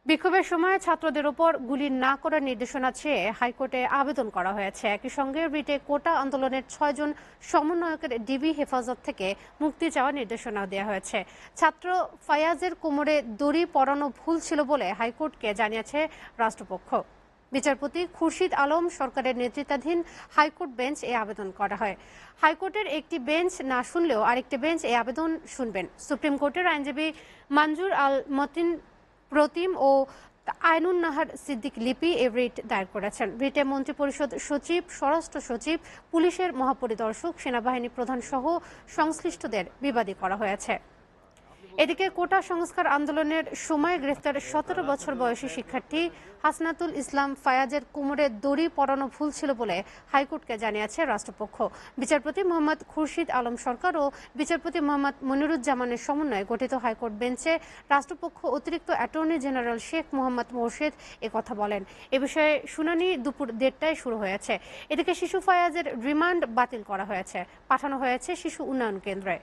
বিক্ষোভের সময় ছাত্রদের ওপর গুলি না করার নির্দেশনা চেয়ে হাইকোর্টে আবেদন করা হয়েছে। একই সঙ্গে রিটে কোটা আন্দোলনের ৬ জন সমন্বয়কের ডিবি হেফাজত থেকে মুক্তি চাওয়ার নির্দেশনা দেওয়া হয়েছে। ছাত্র ফায়াজের কোমরে দড়ি পরানো ভুল ছিল বলে হাইকোর্টকে জানিয়েছে রাষ্ট্রপক্ষ। বিচারপতি খুরশিদ আলম সরকারের নেতৃত্বাধীন হাইকোর্ট বেঞ্চ এই আবেদন করা হয়। হাইকোর্টের একটি বেঞ্চ না শুনলেও আরেকটি বেঞ্চ এই আবেদন শুনবেন। সুপ্রিম কোর্টের আইনজীবী মঞ্জুর আল মতিন প্রতিম ও আইনুন নাহার সিদ্দিক লিপি এ রিট দায়ের করেছেন। রিটে মন্ত্রিপরিষদ সচিব, স্বরাষ্ট্র সচিব, পুলিশের মহাপরিদর্শক, সেনাবাহিনী প্রধান সহ সংশ্লিষ্টদের বিবাদী করা হয়েছে। এদিকে কোটা সংস্কার আন্দোলনের সময় গ্রেফতার ১৭ বছর বয়সী শিক্ষার্থী হাসনাতুল ইসলাম ফায়াজের কোমরে দড়ি পরানো ভুল ছিল বলে হাইকোর্টকে জানিয়েছে রাষ্ট্রপক্ষ। বিচারপতি মোহাম্মদ খুরশিদ আলম সরকার ও বিচারপতি মোহাম্মদ মনিরুজ্জামানের সমন্বয়ে গঠিত হাইকোর্ট বেঞ্চে রাষ্ট্রপক্ষ অতিরিক্ত অ্যাটর্নি জেনারেল শেখ মোহাম্মদ মোর্শেদ কথা বলেন। এ বিষয়ে শুনানি দুপুর ১:৩০টায় শুরু হয়েছে। এদিকে শিশু ফায়াজের রিমান্ড বাতিল করা হয়েছে, পাঠানো হয়েছে শিশু উন্নয়ন কেন্দ্রে।